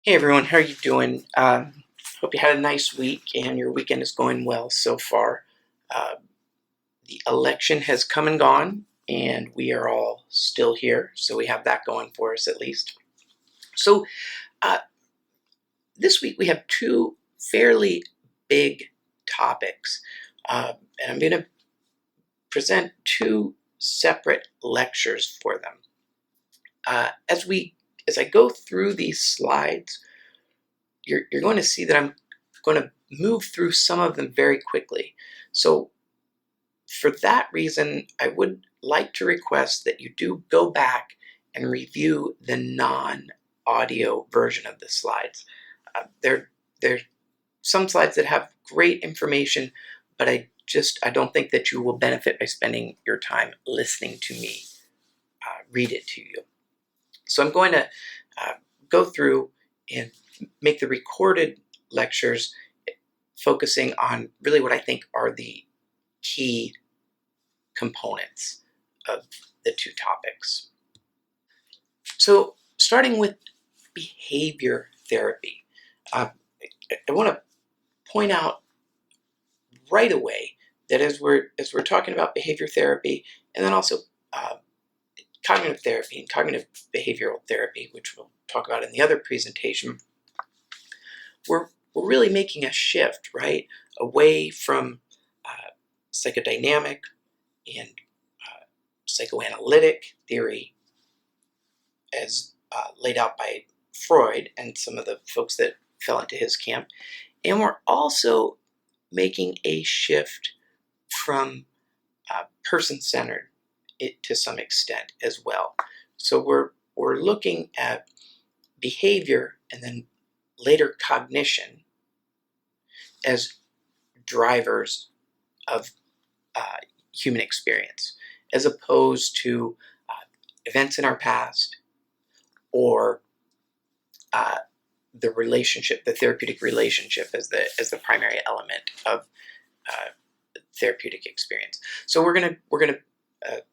Hey everyone, how are you doing? Hope you had a nice week and your weekend is going well so far. Uh, the election has come and gone, and we are all still here, so we have that going for us at least. So, uh, this week we have two fairly big topics, and I'm going to present two separate lectures for them. As I go through these slides, you're going to see that I'm going to move through some of them very quickly. So for that reason, I would like to request that you do go back and review the non-audio version of the slides. There's some slides that have great information, but I don't think that you will benefit by spending your time listening to me read it to you. So I'm going to go through and make the recorded lectures focusing on really what I think are the key components of the two topics. So starting with behavior therapy, I want to point out right away that as we're talking about behavior therapy, and then also cognitive therapy and cognitive behavioral therapy, which we'll talk about in the other presentation, we're really making a shift, right, away from psychodynamic and psychoanalytic theory as laid out by Freud and some of the folks that fell into his camp. And we're also making a shift from person-centered to some extent as well. So we're looking at behavior and then later cognition as drivers of human experience, as opposed to events in our past or the relationship, the therapeutic relationship, as the primary element of therapeutic experience. So we're gonna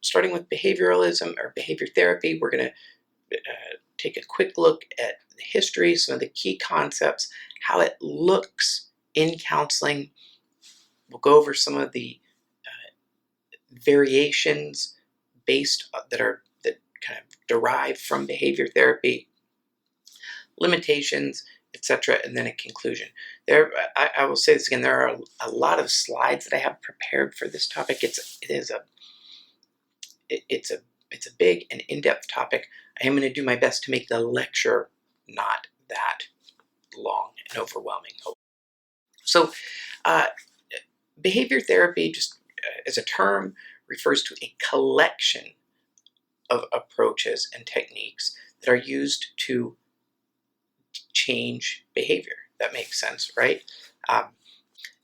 starting with behavioralism or behavior therapy, we're gonna take a quick look at the history, some of the key concepts, how it looks in counseling. We'll go over some of the variations that kind of derive from behavior therapy, limitations, etc., and then a conclusion. I will say this again. There are a lot of slides that I have prepared for this topic. It's a big and in-depth topic. I am going to do my best to make the lecture not that long and overwhelming. So, behavior therapy, just as a term, refers to a collection of approaches and techniques that are used to change behavior. That makes sense, right? And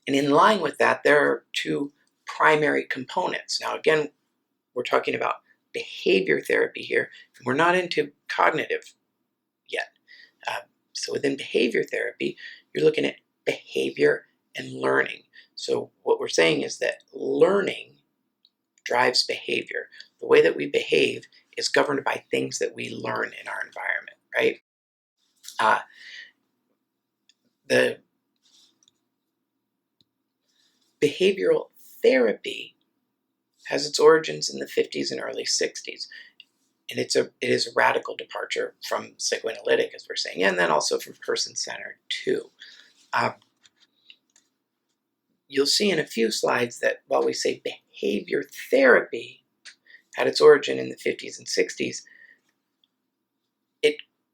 in line with that, there are two primary components. Now, again, we're talking about behavior therapy here, and we're not into cognitive yet. So within behavior therapy, you're looking at behavior and learning. So what we're saying is that learning drives behavior. The way that we behave is governed by things that we learn in our environment, right? The behavioral therapy has its origins in the 50s and early 60s. And it is a radical departure from psychoanalytic, as we're saying, and then also from person-centered too. You'll see in a few slides that while we say behavior therapy had its origin in the 50s and 60s,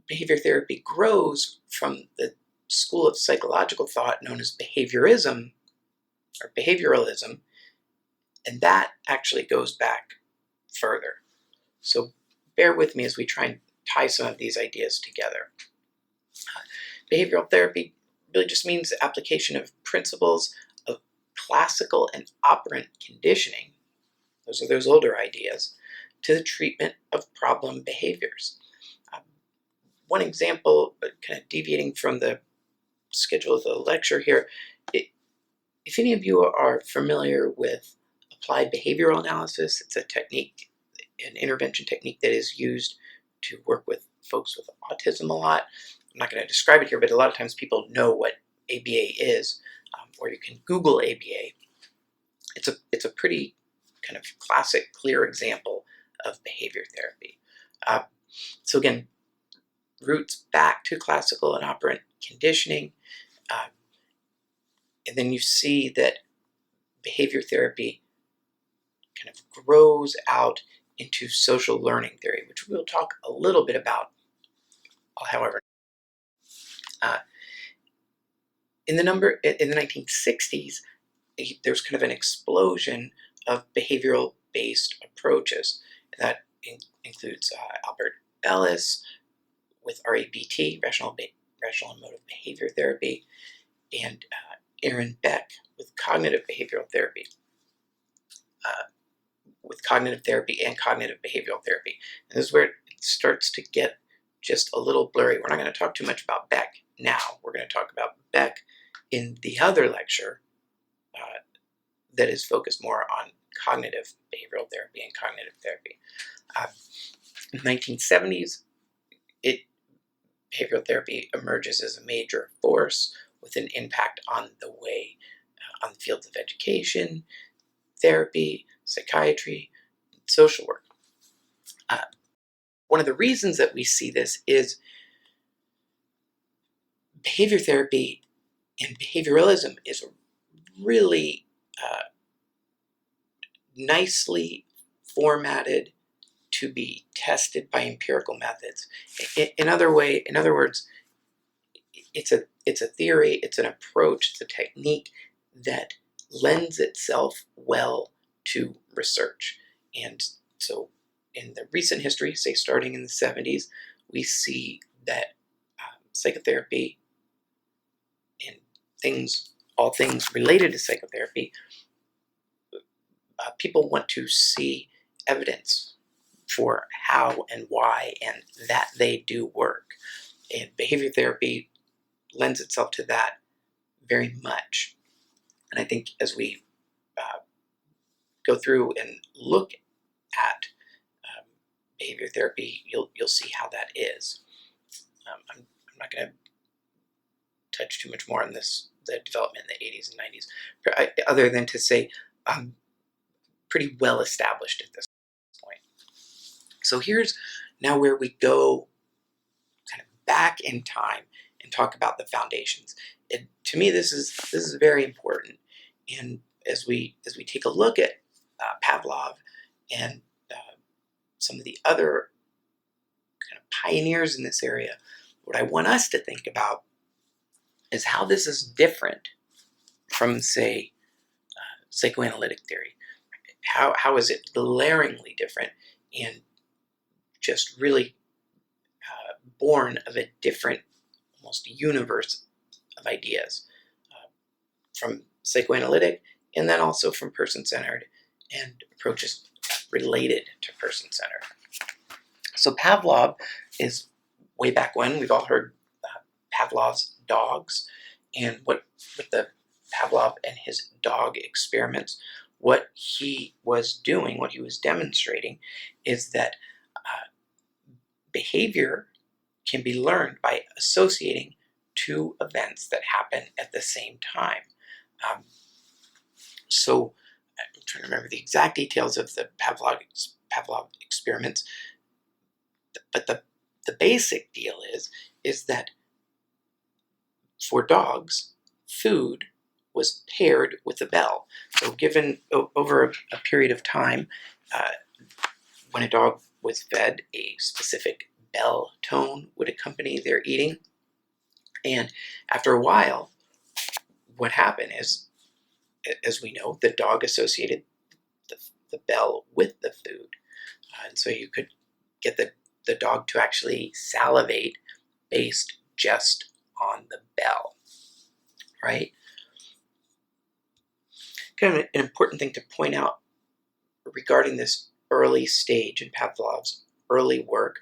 behavior therapy grows from the school of psychological thought known as behaviorism or behavioralism, and that actually goes back further. So bear with me as we try and tie some of these ideas together. Behavioral therapy really just means the application of principles of classical and operant conditioning, those are those older ideas, to the treatment of problem behaviors. One example, kind of deviating from the schedule of the lecture here, if any of you are familiar with applied behavioral analysis, it's a technique, an intervention technique that is used to work with folks with autism a lot. not going to describe it here, but a lot of times people know what ABA is, or you can Google ABA. It's a pretty kind of classic, clear example of behavior therapy. So again, roots back to classical and operant conditioning, and then you see that behavior therapy kind of grows out into social learning theory, which we'll talk a little bit about, however. Uh, in the 1960s, there's kind of an explosion of behavioral-based approaches. That includes Albert Ellis with RABT, rational and motive behavior therapy, and Aaron Beck with cognitive behavioral therapy. With cognitive therapy and cognitive behavioral therapy. And this is where it starts to get just a little blurry. We're not going to talk too much about Beck now. We're going to talk about Beck in the other lecture that is focused more on cognitive behavioral therapy and cognitive therapy. In the 1970s, behavioral therapy emerges as a major force with an impact on the way, on the fields of education, therapy, psychiatry, social work. One of the reasons that we see this is behavior therapy and behavioralism is really nicely formatted to be tested by empirical methods. In other words, it's a theory, it's an approach, it's a technique that lends itself well to research. And so in the recent history, say starting in the 70s, we see that psychotherapy and all things related to psychotherapy, people want to see evidence for how and why and that they do work. And behavior therapy lends itself to that very much. And I think as we go through and look at behavior therapy, you'll see how that is. I'm not going to touch too much more on the development in the 80s and 90s, other than to say pretty well established at this point. So here's now where we go kind of back in time and talk about the foundations. And to me, this is very important. And as we take a look at Pavlov and some of the other kind of pioneers in this area, what I want us to think about is how this is different from, say, psychoanalytic theory. How is it glaringly different and just really born of a different, almost universe of ideas from psychoanalytic, and then also from person-centered and approaches related to person-centered. So Pavlov is way back when. We've all heard Pavlov's dogs, and with the Pavlov and his dog experiments, what he was doing, what he was demonstrating, is that behavior can be learned by associating two events that happen at the same time. So I'm trying to remember the exact details of the Pavlov experiments, but the basic deal is that for dogs, food was paired with a bell. So given over a period of time, when a dog was fed, a specific bell tone would accompany their eating. And after a while, what happened is, as we know, the dog associated the bell with the food. And so you could get the dog to actually salivate based just on the bell, right? Kind of an important thing to point out regarding this early stage in Pavlov's early work,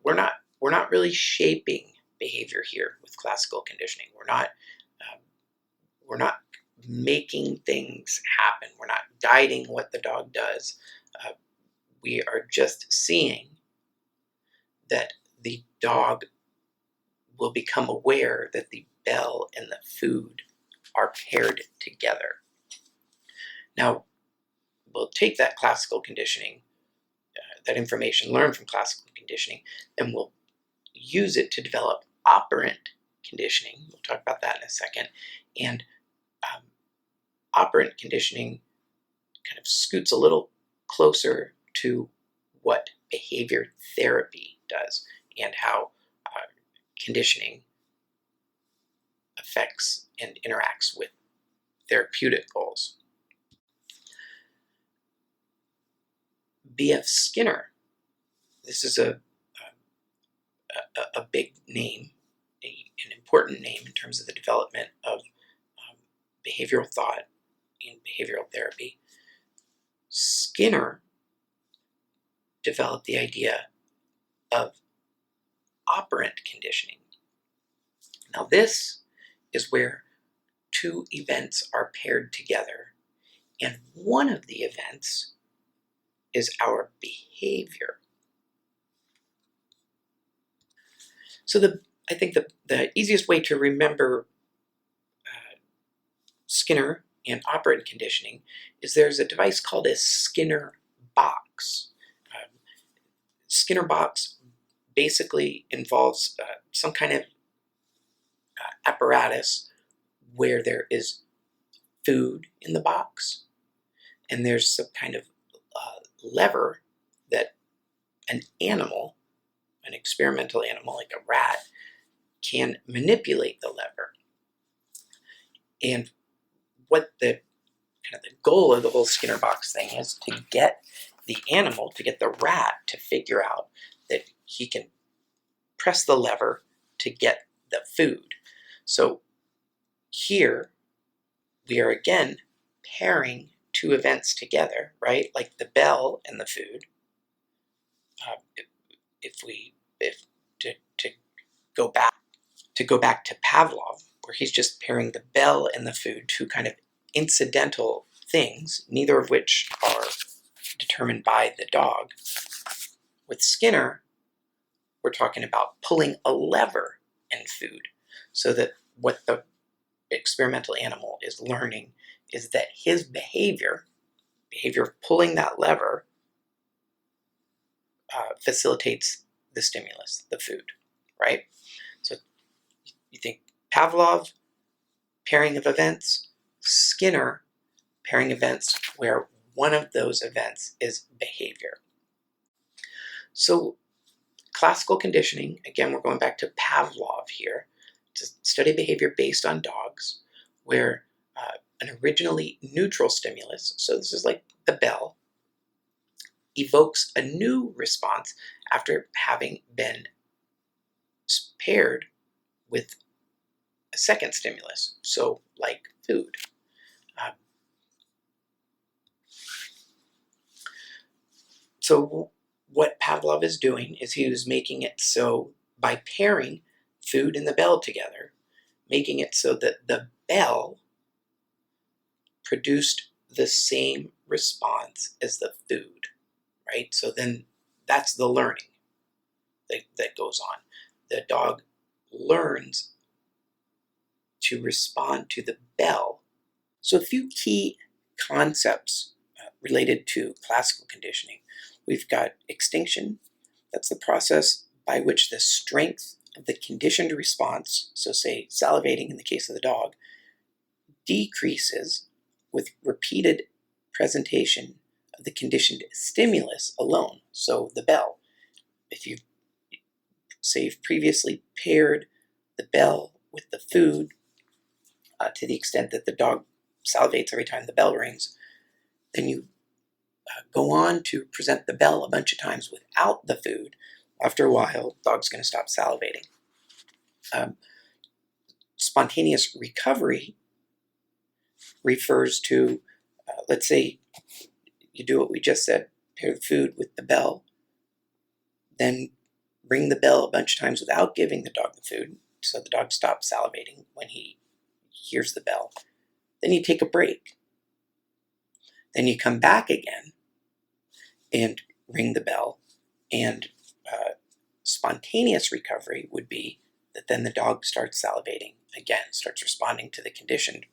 we're not really shaping behavior here with classical conditioning. We're not making things happen. We're not guiding what the dog does. We are just seeing that the dog will become aware that the bell and the food are paired together. Now, we'll take that classical conditioning, that information learned from classical conditioning, and we'll use it to develop operant conditioning. We'll talk about that in a second. And um, operant conditioning kind of scoots a little closer to what behavior therapy does and how conditioning affects and interacts with therapeutic goals. B.F. Skinner, this is a big name, an important name in terms of the development of behavioral thought and behavioral therapy. Skinner developed the idea of operant conditioning. Now, this is where two events are paired together, and one of the events is our behavior. So I think the easiest way to remember Skinner and operant conditioning is there's a device called a Skinner box. Skinner box basically involves some kind of apparatus where there is food in the box, and there's some kind of lever that an animal, an experimental animal like a rat, can manipulate the lever. And what the goal of the whole Skinner box thing is to get the animal, to get the rat to figure out that he can press the lever to get the food. So here we are again pairing two events together, right? Like the bell and the food. If to go back to Pavlov, where he's just pairing the bell and the food, two kind of incidental things, neither of which are determined by the dog. With Skinner, we're talking about pulling a lever and food, so that what the experimental animal is learning is that his behavior of pulling that lever, facilitates the stimulus, the food, right? So you think Pavlov, pairing of events, Skinner, pairing events where one of those events is behavior. So classical conditioning, again, we're going back to Pavlov here, to study behavior based on dogs, where an originally neutral stimulus, so this is like the bell, evokes a new response after having been paired with a second stimulus, so like food. So what Pavlov is doing is he was making it so, by pairing food and the bell together, making it so that the bell produced the same response as the food, right? So then that's the learning that goes on. The dog learns to respond to the bell. So a few key concepts related to classical conditioning. We've got extinction. That's the process by which the strength of the conditioned response, so say salivating in the case of the dog, decreases with repeated presentation of the conditioned stimulus alone, so the bell. If you've previously paired the bell with the food to the extent that the dog salivates every time the bell rings, then you go on to present the bell a bunch of times without the food. After a while, the dog's going to stop salivating. Spontaneous recovery refers to, let's say you do what we just said, pair the food with the bell, then ring the bell a bunch of times without giving the dog the food, so the dog stops salivating when he hears the bell. Then you take a break. Then you come back again and ring the bell, and spontaneous recovery would be that then the dog starts salivating again, starts responding to the conditioned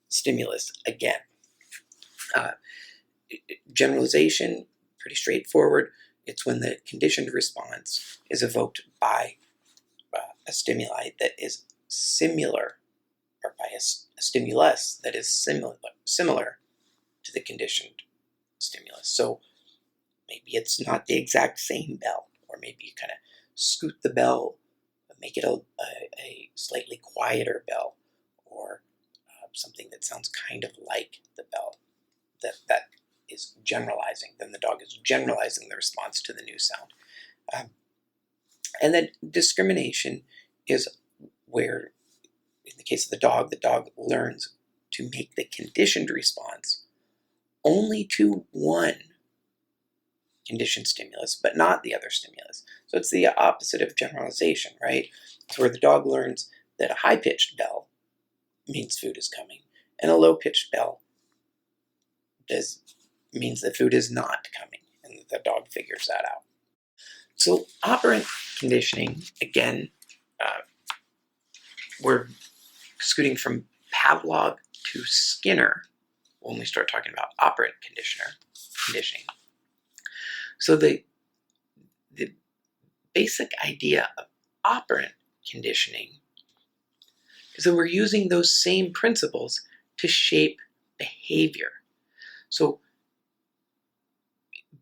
stimulus again. Generalization, pretty straightforward. It's when the conditioned response is evoked by a stimuli that is similar, or by a stimulus that is similar to the conditioned stimulus. So maybe it's not the exact same bell, or maybe you kind of scoot the bell, make it a slightly quieter bell, or something that sounds kind of like the bell. That is generalizing. Then the dog is generalizing the response to the new sound. And then discrimination is where, in the case of the dog learns to make the conditioned response only to one conditioned stimulus, but not the other stimulus. So it's the opposite of generalization, right? It's where the dog learns that a high-pitched bell means food is coming, and a low-pitched bell means that food is not coming, and the dog figures that out. So operant conditioning, again, we're scooting from Pavlov to Skinner when we start talking about operant conditioning. So the basic idea of operant conditioning is that we're using those same principles to shape behavior. So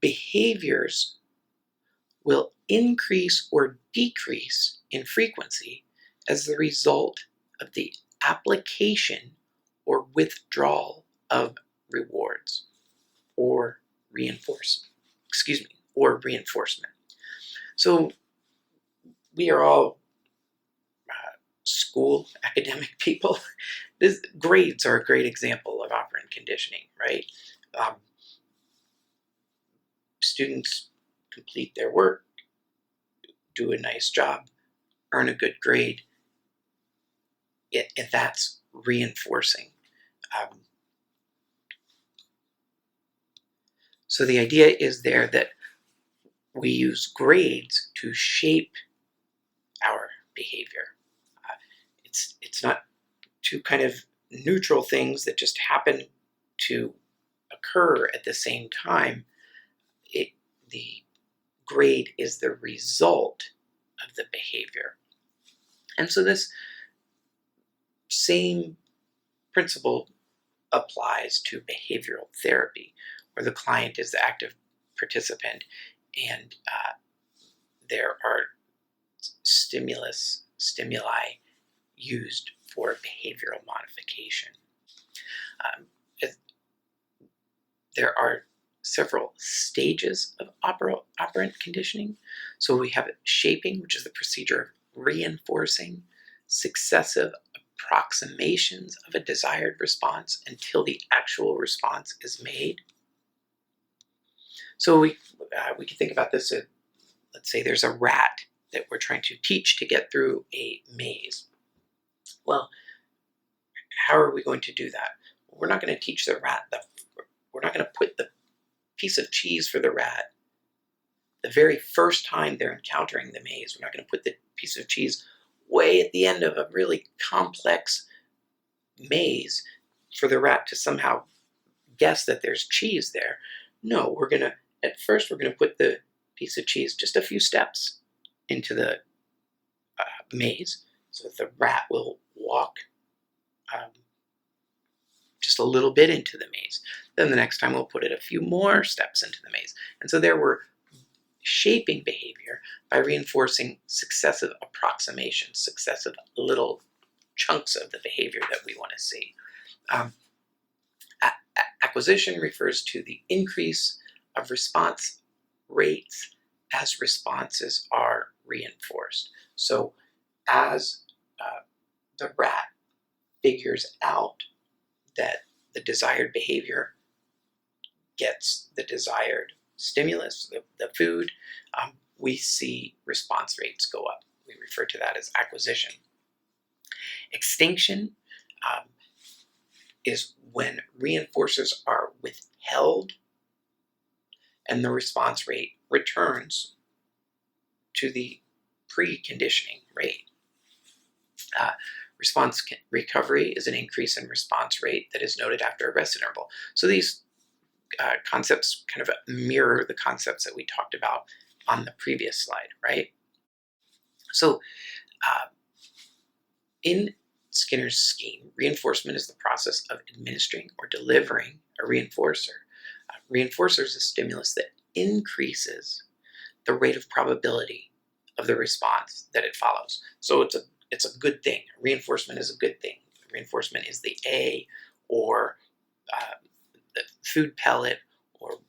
behaviors will increase or decrease in frequency as the result of the application or withdrawal of rewards or reinforcement. So we are all school academic people. Grades are a great example of operant conditioning, right? Students complete their work, do a nice job, earn a good grade, and that's reinforcing. So the idea is there that we use grades to shape our behavior. It's not two kind of neutral things that just happen to occur at the same time. The grade is the result of the behavior. And so this same principle applies to behavioral therapy, where the client is the active participant and there are stimuli used for behavioral modification. There are several stages of operant conditioning. So we have shaping, which is the procedure of reinforcing successive approximations of a desired response until the actual response is made. So we can think about this as, let's say there's a rat that we're trying to teach to get through a maze. Well, how are we going to do that? We're not going to teach the rat we're not going to put the piece of cheese for the rat the very first time they're encountering the maze. We're not going to put the piece of cheese way at the end of a really complex maze for the rat to somehow guess that there's cheese there. No, at first we're going to put the piece of cheese just a few steps into the maze so that the rat will walk just a little bit into the maze. Then the next time we'll put it a few more steps into the maze. And so there we're shaping behavior by reinforcing successive approximations, successive little chunks of the behavior that we want to see. Acquisition refers to the increase of response rates as responses are reinforced. So as the rat figures out that the desired behavior gets the desired stimulus, the food, we see response rates go up. We refer to that as acquisition. Extinction is when reinforcers are withheld and the response rate returns to the preconditioning rate. Response recovery is an increase in response rate that is noted after a rest interval. So these concepts kind of mirror the concepts that we talked about on the previous slide, right? So in Skinner's scheme, reinforcement is the process of administering or delivering a reinforcer. Reinforcer is a stimulus that increases the rate of probability of the response that it follows. So it's a good thing. Reinforcement is a good thing. Reinforcement is the A, or the food pellet, or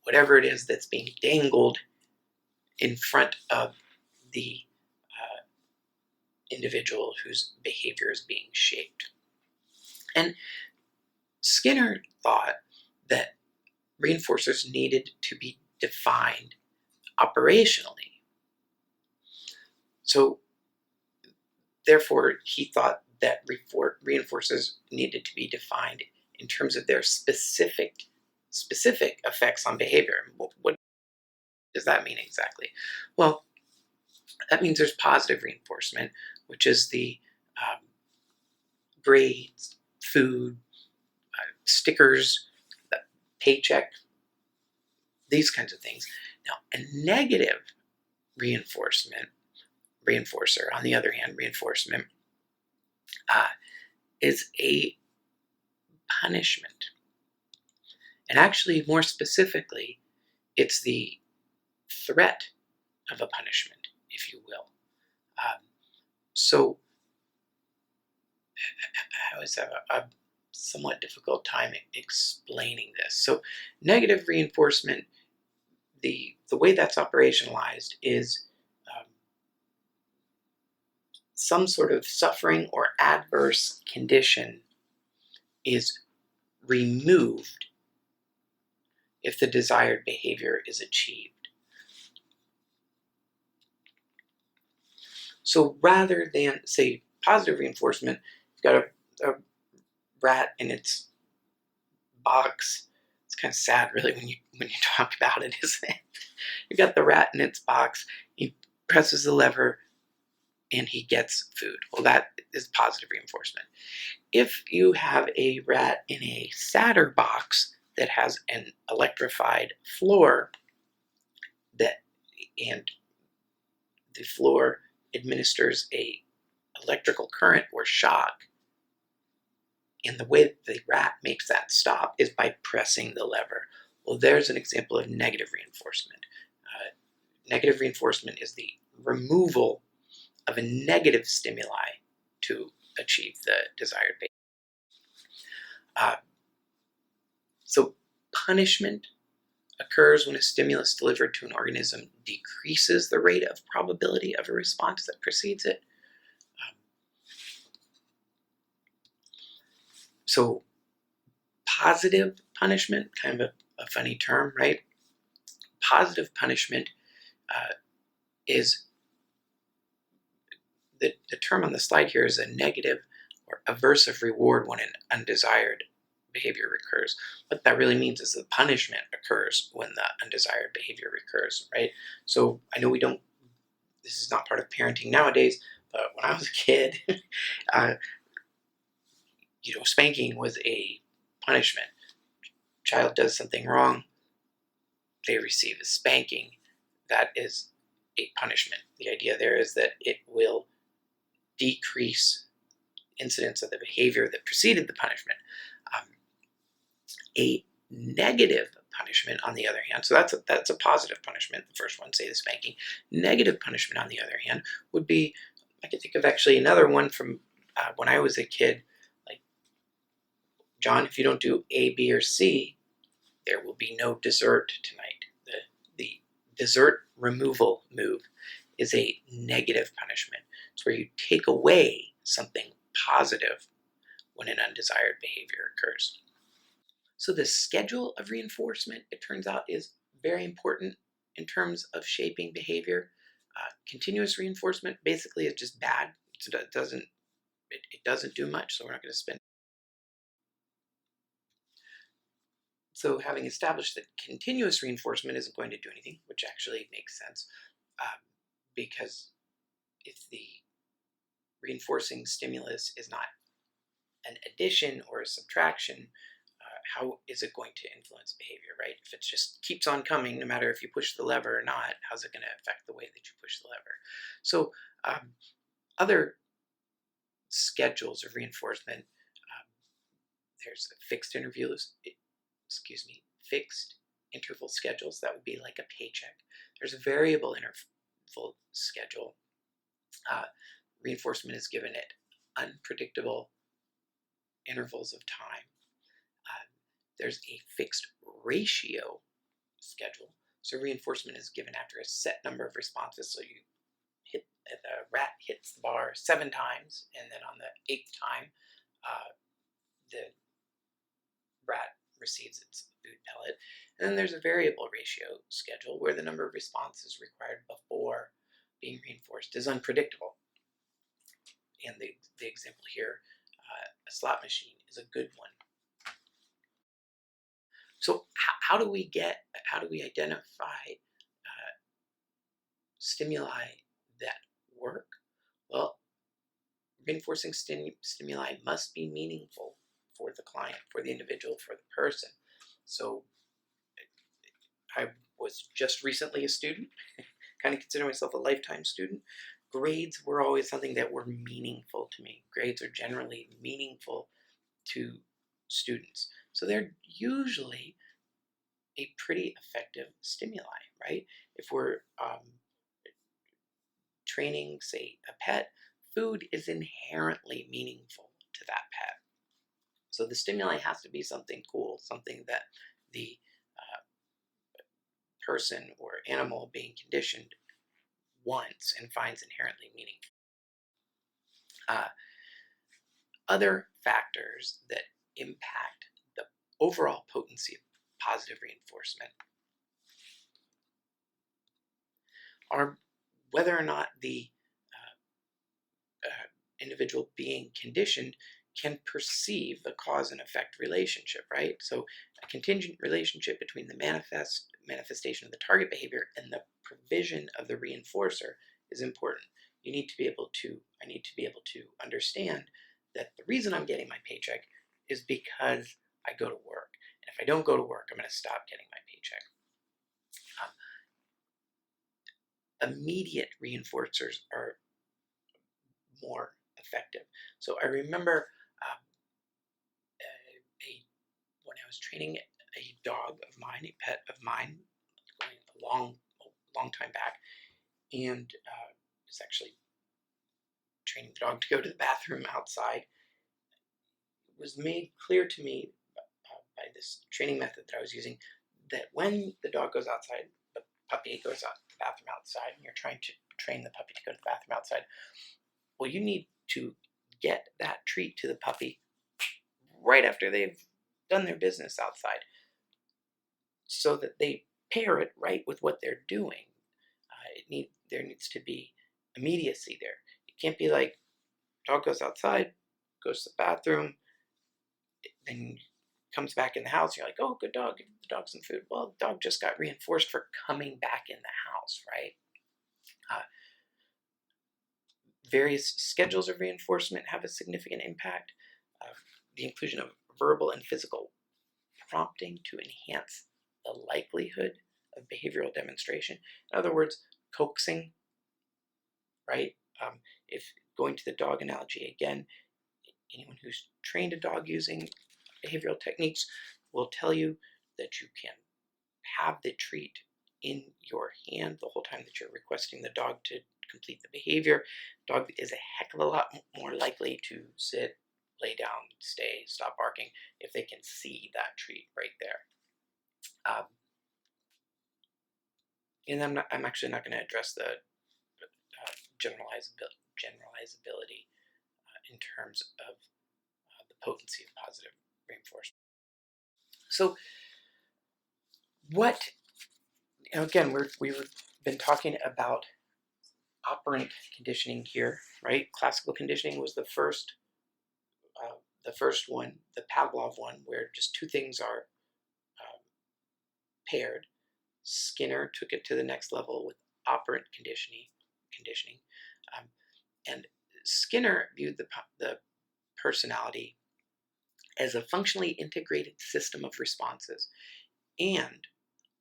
whatever it is that's being dangled in front of the individual whose behavior is being shaped. And Skinner thought that reinforcers needed to be defined operationally. So therefore, he thought that reinforcers needed to be defined in terms of their specific effects on behavior. What does that mean exactly? Well, that means there's positive reinforcement, which is the grades, food, stickers, the paycheck, these kinds of things. Now, a negative reinforcer, on the other hand, reinforcement is a punishment. And actually, more specifically, it's the threat of a punishment, if you will. So I always have a somewhat difficult time explaining this. So negative reinforcement, the way that's operationalized is some sort of suffering or adverse condition is removed if the desired behavior is achieved. So rather than, say, positive reinforcement, you've got a rat in its box. It's kind of sad, really, when you talk about it, isn't it? You've got the rat in its box. He presses the lever, and he gets food. Well, that is positive reinforcement. If you have a rat in a sadder box that has an electrified floor, and the floor administers a electrical current or shock, and the way that the rat makes that stop is by pressing the lever. Well, there's an example of negative reinforcement. Negative reinforcement is the removal of a negative stimuli to achieve the desired behavior. So punishment occurs when a stimulus delivered to an organism decreases the rate of probability of a response that precedes it. So positive punishment, kind of a funny term, right? Positive punishment is, the term on the slide here is a negative or aversive reward when an undesired behavior recurs. What that really means is the punishment occurs when the undesired behavior recurs, right? So I know this is not part of parenting nowadays, but when I was a kid, spanking was a punishment. Child does something wrong, they receive a spanking. That is a punishment. The idea there is that it will decrease incidence of the behavior that preceded the punishment. A negative punishment, on the other hand, so that's a positive punishment. The first one, say the spanking. Negative punishment, on the other hand, would be, I can think of actually another one from when I was a kid, like, John, if you don't do A, B, or C, there will be no dessert tonight. The dessert removal move is a negative punishment. It's where you take away something positive when an undesired behavior occurs. So the schedule of reinforcement, it turns out, is very important in terms of shaping behavior. Continuous reinforcement basically is just bad. It doesn't do much, so we're not going to spend. So having established that continuous reinforcement isn't going to do anything, which actually makes sense, because if the reinforcing stimulus is not an addition or a subtraction, how is it going to influence behavior, right? If it just keeps on coming, no matter if you push the lever or not, how's it going to affect the way that you push the lever? So, other schedules of reinforcement, there's fixed intervals, fixed interval schedules. That would be like a paycheck. There's a variable interval schedule. Reinforcement is given at unpredictable intervals of time. There's a fixed ratio schedule. So reinforcement is given after a set number of responses. So you the rat hits the bar 7 times, and then on the 8th time, the rat receives its food pellet. And then there's a variable ratio schedule where the number of responses required before being reinforced is unpredictable. And the example here, a slot machine, is a good one. So how do we identify stimuli that work? Well, reinforcing stimuli must be meaningful for the client, for the individual, for the person. So I was just recently a student, kind of consider myself a lifetime student. Grades were always something that were meaningful to me. Grades are generally meaningful to students. So they're usually a pretty effective stimuli, right? If we're training, say, a pet, food is inherently meaningful to that pet. So the stimuli has to be something cool, something that the person or animal being conditioned wants and finds inherently meaningful. Other factors that impact the overall potency of positive reinforcement are whether or not the individual being conditioned can perceive the cause and effect relationship, right? So a contingent relationship between the manifestation of the target behavior and the provision of the reinforcer is important. I need to be able to understand that the reason I'm getting my paycheck is because I go to work. And if I don't go to work, I'm going to stop getting my paycheck. Immediate reinforcers are more effective. So I remember when I was training a dog of mine, a pet of mine, going a long time back, and was actually training the dog to go to the bathroom outside. It was made clear to me by this training method that I was using that when the dog goes outside, the puppy goes out to the bathroom outside, and you're trying to train the puppy to go to the bathroom outside, well, you need to get that treat to the puppy right after they've done their business outside so that they pair it right with what they're doing. There needs to be immediacy there. It can't be like dog goes outside, goes to the bathroom, then comes back in the house. You're like, oh, good dog, give the dog some food. Well, the dog just got reinforced for coming back in the house, right? Various schedules of reinforcement have a significant impact. The inclusion of verbal and physical prompting to enhance the likelihood of behavioral demonstration. In other words, coaxing, right? If going to the dog analogy again, anyone who's trained a dog using behavioral techniques will tell you that you can have the treat in your hand the whole time that you're requesting the dog to complete the behavior. Dog is a heck of a lot more likely to sit, lay down, stay, stop barking if they can see that treat right there. And I'm actually not going to address the generalizability in terms of the potency of positive reinforcement. So, again, we've been talking about operant conditioning here, right? Classical conditioning was the first one, the Pavlov one, where just two things are paired. Skinner took it to the next level with operant conditioning. And Skinner viewed the personality as a functionally integrated system of responses, and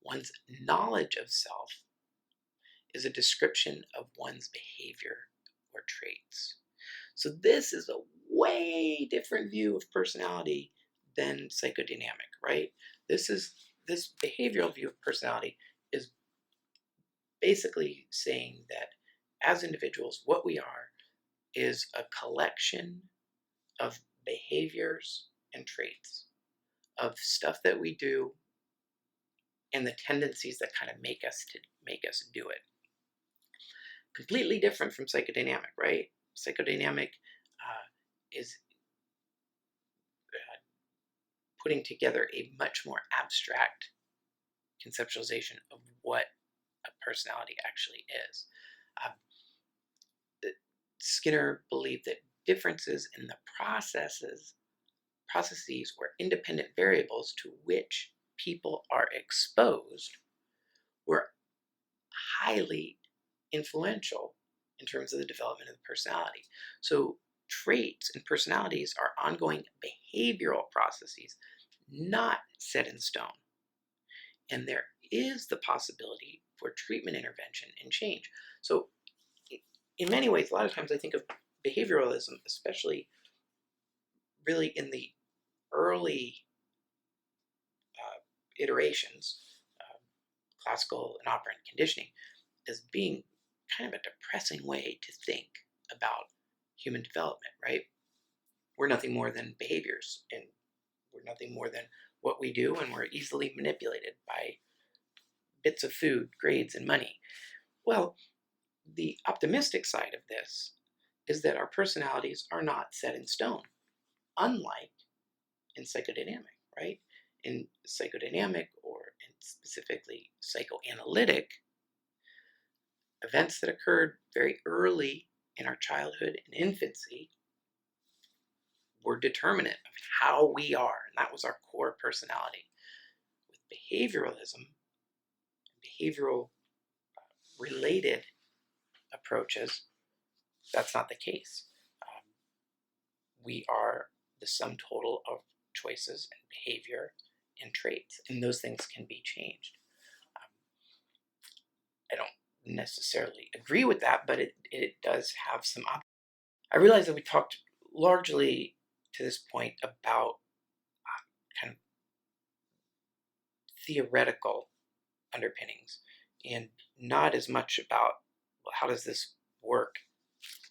one's knowledge of self is a description of one's behavior or traits. So this is a way different view of personality than psychodynamic, right? This behavioral view of personality is basically saying that as individuals, what we are is a collection of behaviors and traits, of stuff that we do and the tendencies that kind of make us do it. Completely different from psychodynamic, right? Psychodynamic is putting together a much more abstract conceptualization of what a personality actually is. Uh, Skinner believed that differences in the processes or independent variables to which people are exposed were highly influential in terms of the development of the personality. So traits and personalities are ongoing behavioral processes, not set in stone. And there is the possibility for treatment intervention and change. So in many ways, a lot of times I think of behavioralism, especially really in the early iterations, classical and operant conditioning, as being kind of a depressing way to think about human development, right? We're nothing more than behaviors, and we're nothing more than what we do, and we're easily manipulated by bits of food, grades, and money. Well, the optimistic side of this is that our personalities are not set in stone, unlike in psychodynamic, right? In psychodynamic, or in specifically psychoanalytic, events that occurred very early in our childhood and infancy were determinant of how we are, and that was our core personality. With behavioralism, behavioral related approaches, that's not the case. We are the sum total of choices and behavior and traits, and those things can be changed. I don't necessarily agree with that, but it does have some I realize that we talked largely to this point about kind of theoretical underpinnings and not as much about, well, how does this work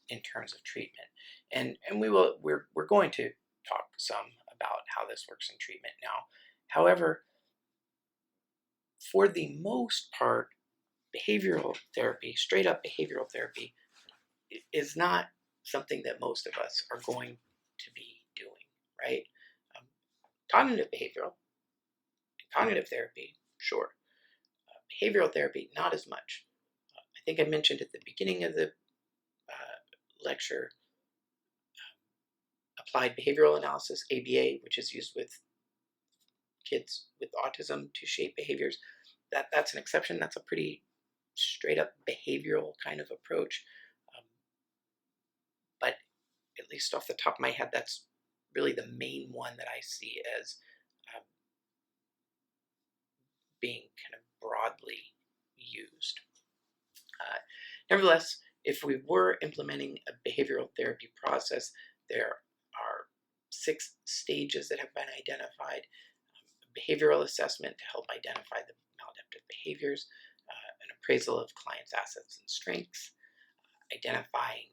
in terms of treatment. And we're going to talk some about how this works in treatment now. However, for the most part, behavioral therapy, straight up behavioral therapy, is not something that most of us are going to be doing, right? Um, Cognitive behavioral, cognitive therapy, sure. Behavioral therapy, not as much. I think I mentioned at the beginning of the lecture, applied behavioral analysis, ABA, which is used with kids with autism to shape behaviors. That's an exception. That's a pretty straight up behavioral kind of approach. Um, but at least off the top of my head, that's really the main one that I see as um, being kind of broadly used. Nevertheless, if we were implementing a behavioral therapy process, there are 6 stages that have been identified. Behavioral assessment to help identify the maladaptive behaviors, an appraisal of clients' assets and strengths, identifying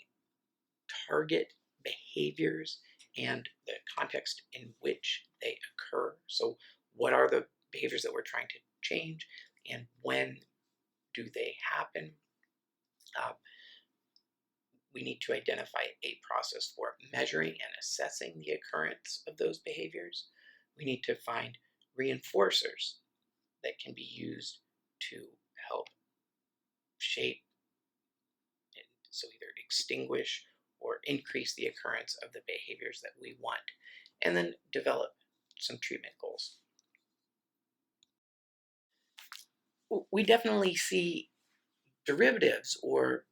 target behaviors and the context in which they occur. So, what are the behaviors that we're trying to change, and when do they happen? Uh, we need to identify a process for measuring and assessing the occurrence of those behaviors. We need to find reinforcers that can be used to help shape, and so either extinguish or increase the occurrence of the behaviors that we want, and then develop some treatment goals. We definitely see derivatives or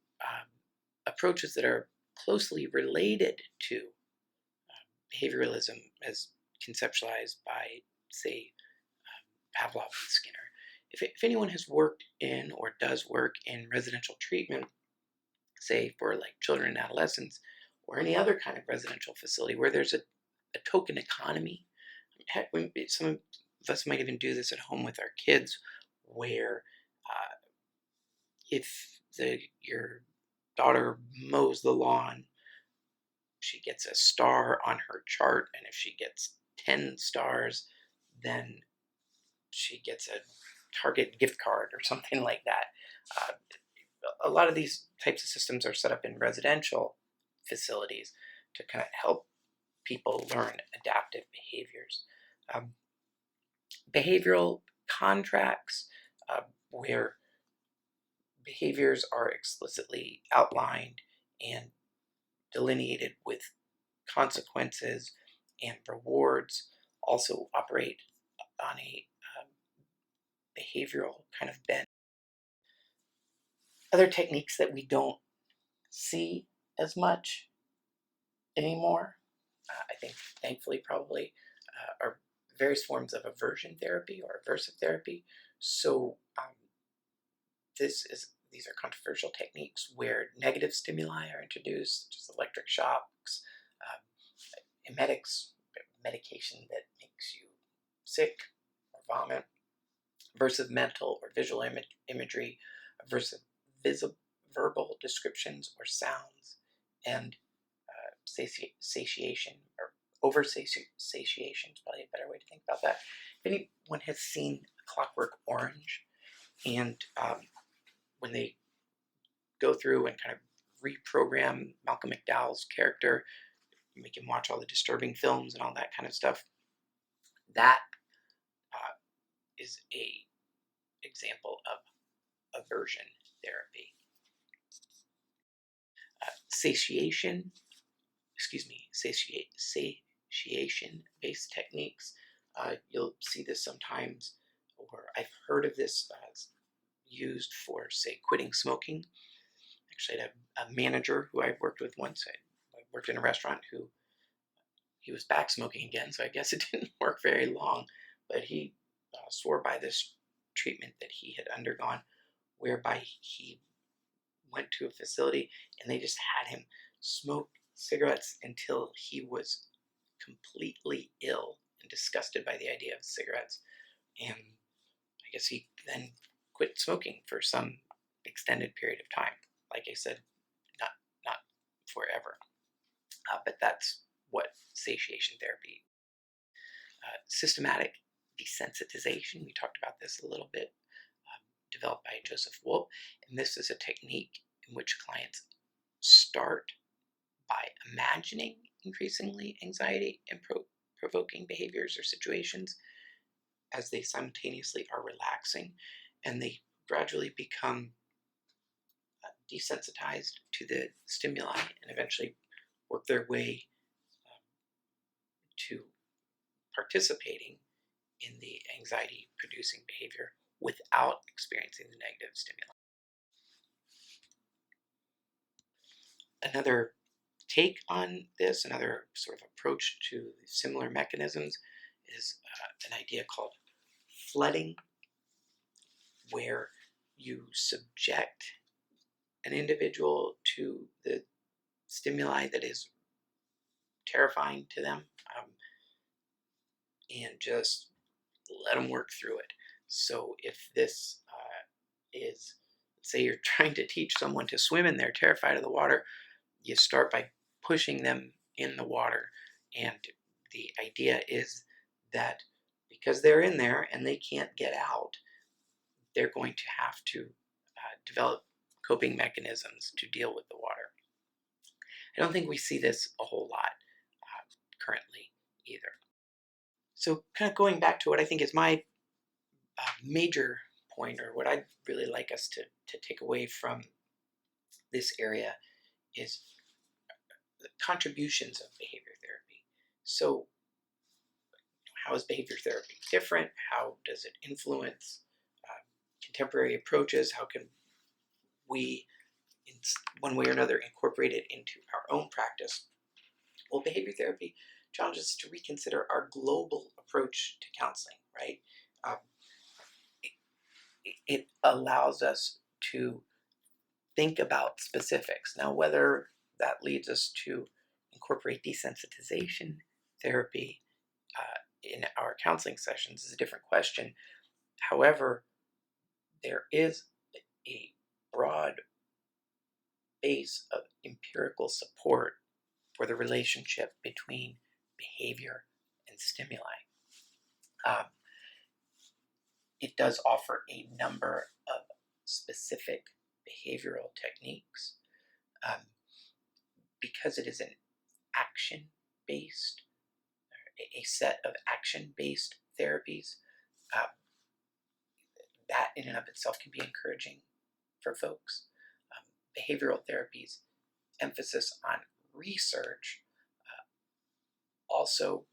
approaches that are closely related to behavioralism as conceptualized by, say, Pavlov and Skinner. If anyone has worked in or does work in residential treatment, say for like children and adolescents, or any other kind of residential facility where there's a token economy, heck, some of us might even do this at home with our kids, where if your daughter mows the lawn, she gets a star on her chart, and if she gets 10 stars, then she gets a Target gift card or something like that. Uh, a lot of these types of systems are set up in residential facilities to kind of help people learn adaptive behaviors. Um, Behavioral contracts, where behaviors are explicitly outlined and delineated with consequences and rewards, also operate on a behavioral kind of bent. Other techniques that we don't see as much anymore, I think thankfully probably, are various forms of aversion therapy or aversive therapy. So these are controversial techniques where negative stimuli are introduced, such as electric shocks, emetics, medication that makes you sick or vomit, aversive mental or visual imagery, aversive verbal descriptions or sounds, and satiation or over satiation is probably a better way to think about that. If anyone has seen Clockwork Orange, and when they go through and kind of reprogram Malcolm McDowell's character, make him watch all the disturbing films and all that kind of stuff, that is a example of aversion therapy. Satiation-based techniques. You'll see this sometimes, or I've heard of this used for, say, quitting smoking. Actually, I had a manager who I worked with once. I worked in a restaurant who he was back smoking again, so I guess it didn't work very long. But he swore by this treatment that he had undergone, whereby he went to a facility and they just had him smoke cigarettes until he was completely ill and disgusted by the idea of cigarettes. And I guess he then quit smoking for some extended period of time. Like I said, not forever. But that's what satiation therapy. Systematic desensitization. We talked about this a little bit. Developed by Joseph Wolf, and this is a technique in which clients start by imagining increasingly anxiety and provoking behaviors or situations as they simultaneously are relaxing, and they gradually become desensitized to the stimuli and eventually work their way to participating in the anxiety producing behavior without experiencing the negative stimuli. Another take on this, another sort of approach to similar mechanisms, is an idea called flooding, where you subject an individual to the stimuli that is terrifying to them, and just let them work through it. So if this is, say you're trying to teach someone to swim and they're terrified of the water, you start by pushing them in the water. And the idea is that because they're in there and they can't get out, they're going to have to develop coping mechanisms to deal with the water. I don't think we see this a whole lot currently either. So kind of going back to what I think is my major point, or what I'd really like us to take away from this area, is the contributions of behavior therapy. So how is behavior therapy different? How does it influence contemporary approaches? How can we in one way or another incorporate it into our own practice. Well, behavior therapy challenges us to reconsider our global approach to counseling, right? Um, it allows us to think about specifics. Now, whether that leads us to incorporate desensitization therapy in our counseling sessions is a different question. However, there is a broad base of empirical support for the relationship between behavior and stimuli. Um, it does offer a number of specific behavioral techniques. Um, because it is an action based, a set of action based therapies, uh, that in and of itself can be encouraging for folks. Behavioral therapies emphasis on research also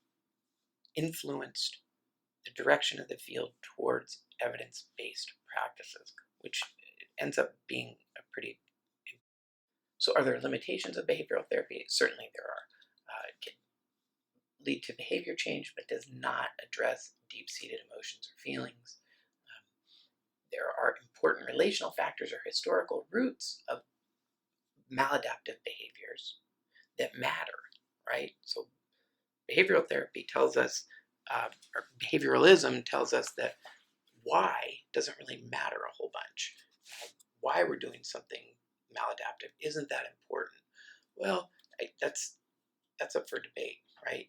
influenced the direction of the field towards evidence-based practices, which ends up being a pretty. So, are there limitations of behavioral therapy? Certainly, there are. It can lead to behavior change, but does not address deep-seated emotions or feelings. Um, there are important relational factors or historical roots of maladaptive behaviors that matter, right? So, behavioral therapy tells us, or behavioralism tells us that why doesn't really matter a whole bunch. Why we're doing something maladaptive isn't that important. Well, that's up for debate, right?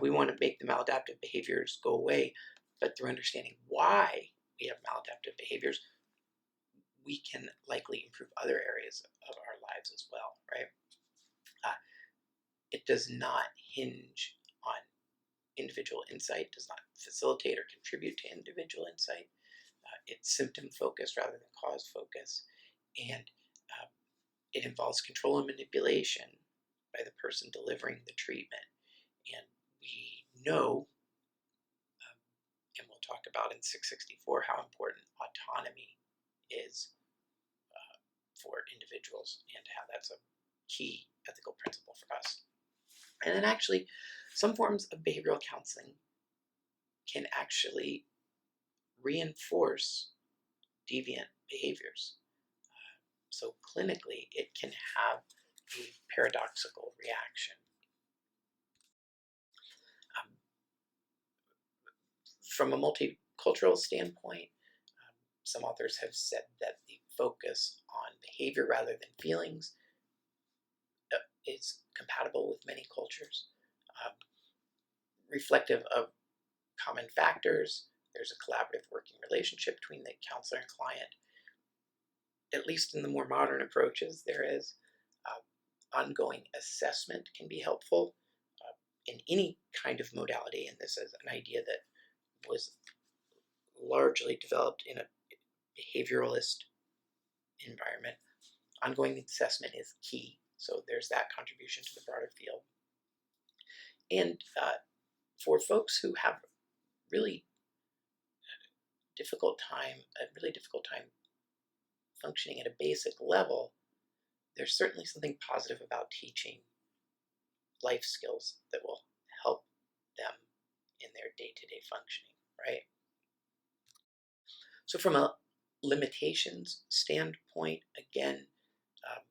We want to make the maladaptive behaviors go away, but through understanding why we have maladaptive behaviors, we can likely improve other areas of our lives as well, right? Uh, it does not hinge on individual insight, does not facilitate or contribute to individual insight. It's symptom focused rather than cause focused, and uh, it involves control and manipulation by the person delivering the treatment. And we know, and we'll talk about in 664, how important autonomy is for individuals and how that's a key ethical principle for us. And then actually, some forms of behavioral counseling can actually reinforce deviant behaviors. So clinically, it can have a paradoxical reaction. Um, from a multicultural standpoint, some authors have said that the focus on behavior rather than feelings is compatible with many cultures, um, reflective of common factors. There's a collaborative working relationship between the counselor and client. At least in the more modern approaches, there is. Ongoing assessment can be helpful in any kind of modality, and this is an idea that was largely developed in a behavioralist environment. Ongoing assessment is key, so there's that contribution to the broader field. And for folks who have really a really difficult time functioning at a basic level, there's certainly something positive about teaching life skills that will help them in their day-to-day functioning, right? So from a limitations standpoint, again, um,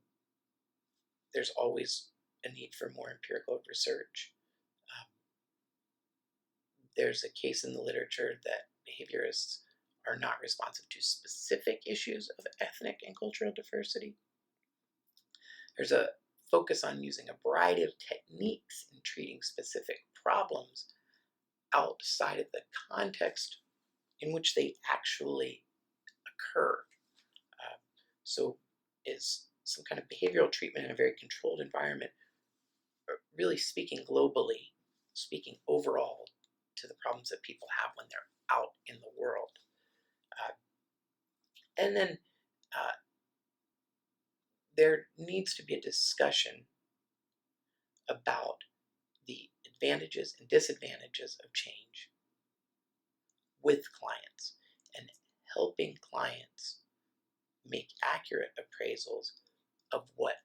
there's always a need for more empirical research. Um, there's a case in the literature that behaviorists are not responsive to specific issues of ethnic and cultural diversity. There's a focus on using a variety of techniques in treating specific problems outside of the context in which they actually occur. Uh, so, is some kind of behavioral treatment in a very controlled environment really speaking globally, speaking overall to the problems that people have when they're out in the world? Uh, and then there needs to be a discussion about the advantages and disadvantages of change with clients and helping clients make accurate appraisals of what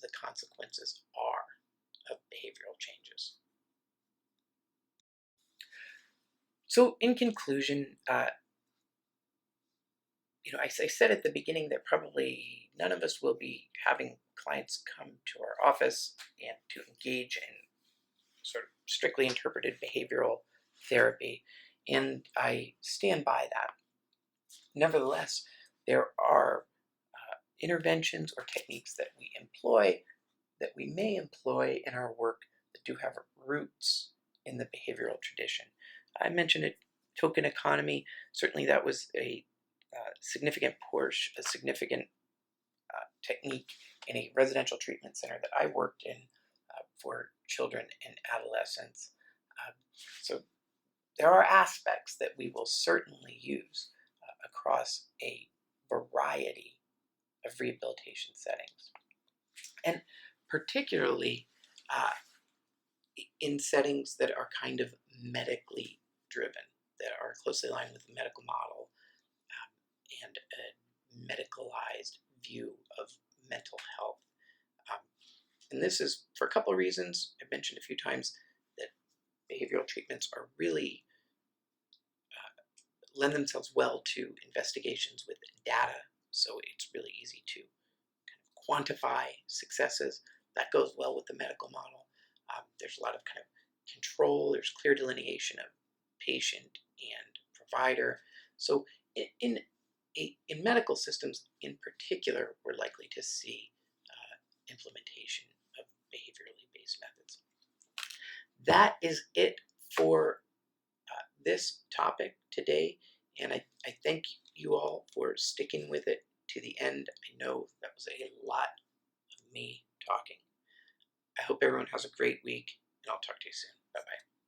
the consequences are of behavioral changes. So, in conclusion, I said at the beginning that probably none of us will be having clients come to our office and to engage in sort of strictly interpreted behavioral therapy, and I stand by that. Nevertheless, there are interventions or techniques that we employ, that we may employ in our work, that do have roots in the behavioral tradition. I mentioned it, token economy. Certainly, that was a significant portion, a significant technique in a residential treatment center that I worked in for children and adolescents. So there are aspects that we will certainly use across a variety of rehabilitation settings, and particularly uh, in settings that are kind of medically driven, that are closely aligned with the medical model and a medicalized view of mental health. Um, and this is for a couple of reasons. I've mentioned a few times that behavioral treatments are really lend themselves well to investigations with data. So it's really easy to kind of quantify successes. That goes well with the medical model. There's a lot of kind of control. There's clear delineation of patient and provider. So in in medical systems in particular, we're likely to see implementation of behaviorally based methods. That is it for this topic today, and I thank you all for sticking with it to the end. I know that was a lot of me talking. I hope everyone has a great week, and I'll talk to you soon. Bye bye.